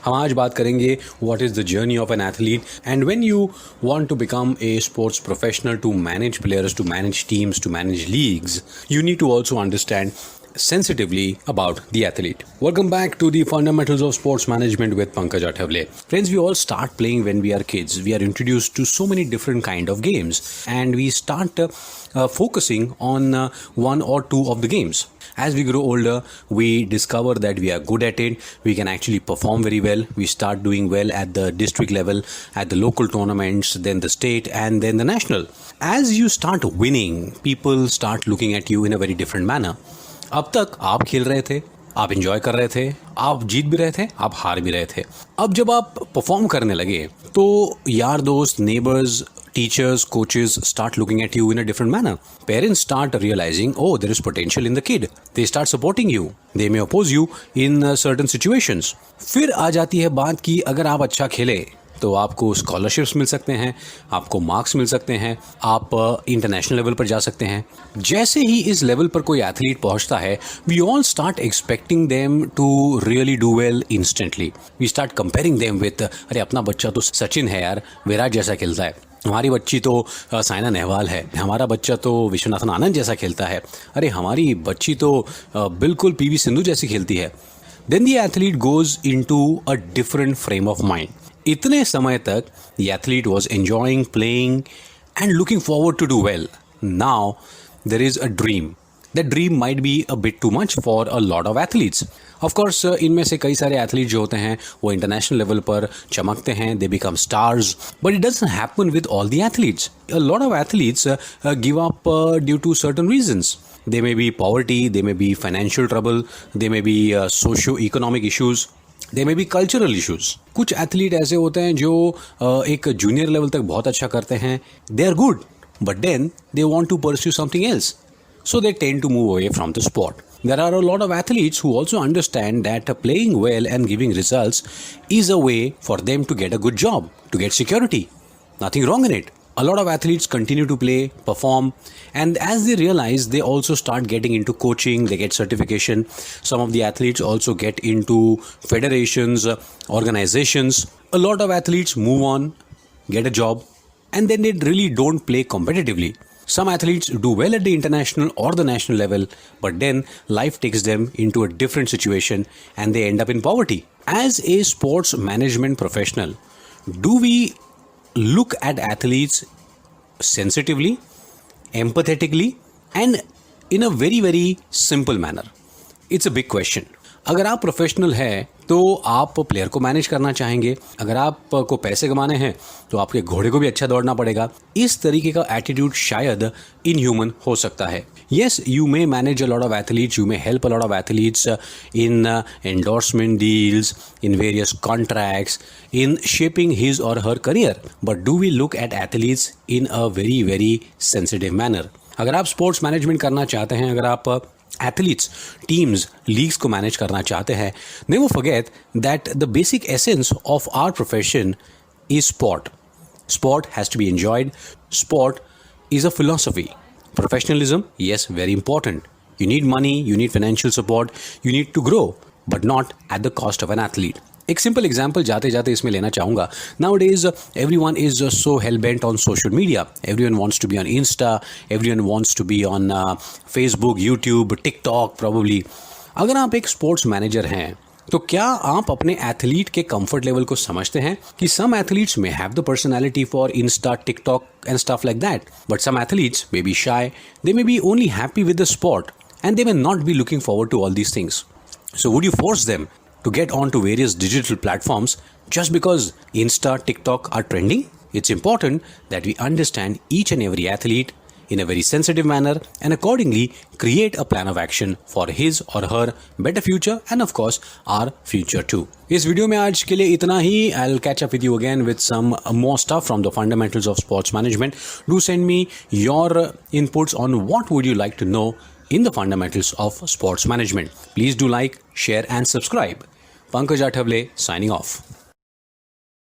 हम आज बात करेंगे what is the journey of an athlete and when you want to become a sports professional, to manage players, to manage teams, to manage leagues, you need to also understand sensitively about the athlete. Welcome back to the fundamentals of sports management with Pankaj Athavale. Friends, we all start playing when we are kids. We are introduced to so many different kind of games and we start focusing on one or two of the games. As we grow older, we discover that we are good at it. We can actually perform very well. We start doing well at the district level, at the local tournaments, then the state, and then the national. As you start winning, people start looking at you in a very different manner. अब तक आप खेल रहे थे, आप enjoy कर रहे थे, आप जीत भी रहे थे, आप हार भी रहे थे. अब जब आप परफॉर्म करने लगे तो यार दोस्त, neighbours, teachers, coaches start looking at you in a different manner. Parents start realizing, oh, there is potential in the kid. They start supporting you. They may oppose you in certain situations. फिर आ जाती है बात कि अगर आप अच्छा खेले तो आपको स्कॉलरशिप्स मिल सकते हैं, आपको मार्क्स मिल सकते हैं, आप इंटरनेशनल लेवल पर जा सकते हैं. जैसे ही इस लेवल पर कोई एथलीट पहुंचता है, we all start expecting them to really do well instantly. We start comparing them with, अरे अपना बच्चा तो सचिन है यार, विराट जैसा खेलता है. हमारी बच्ची तो साइना नेहवाल है, हमारा बच्चा तो विश्वनाथन आनंद जैसा खेलता है, अरे हमारी बच्ची तो बिल्कुल पीवी सिंधु जैसी खेलती है. Then the athlete goes into a different frame of mind. इतने समय तक the athlete was enjoying playing and looking forward to do well. Now there is a dream. That dream might be a bit too much for a lot of athletes. Of course, इनमें से कई सारे athlete जो होते हैं वो international level पर चमकते हैं, they become stars, but it doesn't happen with all the athletes. A lot of athletes give up due to certain reasons. They may be poverty, they may be financial trouble, they may be socio-economic issues. They may be cultural issues. कुछ athlete ऐसे होते हैं जो एक junior level तक बहुत अच्छा करते हैं, they are good, but then they want to pursue something else. So they tend to move away from the sport. There are a lot of athletes who also understand that playing well and giving results is a way for them to get a good job, to get security. Nothing wrong in it. A lot of athletes continue to play, perform, and as they realize, they also start getting into coaching, they get certification. Some of the athletes also get into federations, organizations. A lot of athletes move on, get a job, and then they really don't play competitively. Some athletes do well at the international or the national level, but then life takes them into a different situation and they end up in poverty. As a sports management professional, do we look at athletes sensitively, empathetically, and in a very, very simple manner? It's a big question. अगर आप professional हैं तो आप player को manage करना चाहेंगे. अगर आपको पैसे कमाने हैं तो आपके घोड़े को भी अच्छा दौड़ना पड़ेगा. इस तरीके का एटीट्यूड शायद इनह्यूमन हो सकता है. Yes, you may manage a lot of athletes, you may help a lot of athletes in endorsement deals, in various contracts, in shaping his or her career. But do we look at athletes in a very, very sensitive manner? अगर आप sports management करना चाहते हैं, अगर आप athletes, teams, leagues को manage करना चाहते हैं, never forget that the basic essence of our profession is sport. Sport has to be enjoyed. Sport is a philosophy. Professionalism, yes, very important. You need money, you need financial support, you need to grow, but not at the cost of an athlete. एक simple example जाते जाते इसमें लेना चाहूँगा. Nowadays, everyone is so hell-bent on social media. Everyone wants to be on Insta, everyone wants to be on Facebook, YouTube, TikTok probably. अगर आप एक sports manager हैं तो क्या आप अपने एथलीट के कंफर्ट लेवल को समझते हैं कि some athletes may have the personality for Insta, TikTok and stuff like that, but some athletes may be shy, they may be only happy with the sport and they may not be looking forward to all these things. So would you force them to get onto various digital platforms just because Insta, TikTok are trending? It's important that we understand each and every athlete in a very sensitive manner and accordingly create a plan of action for his or her better future and of course our future too. इस video में आज के लिए इतना ही. I'll catch up with you again with some more stuff from the fundamentals of sports management. Do send me your inputs on what would you like to know in the fundamentals of sports management. Please do like, share and subscribe. Pankaj Athavale signing off.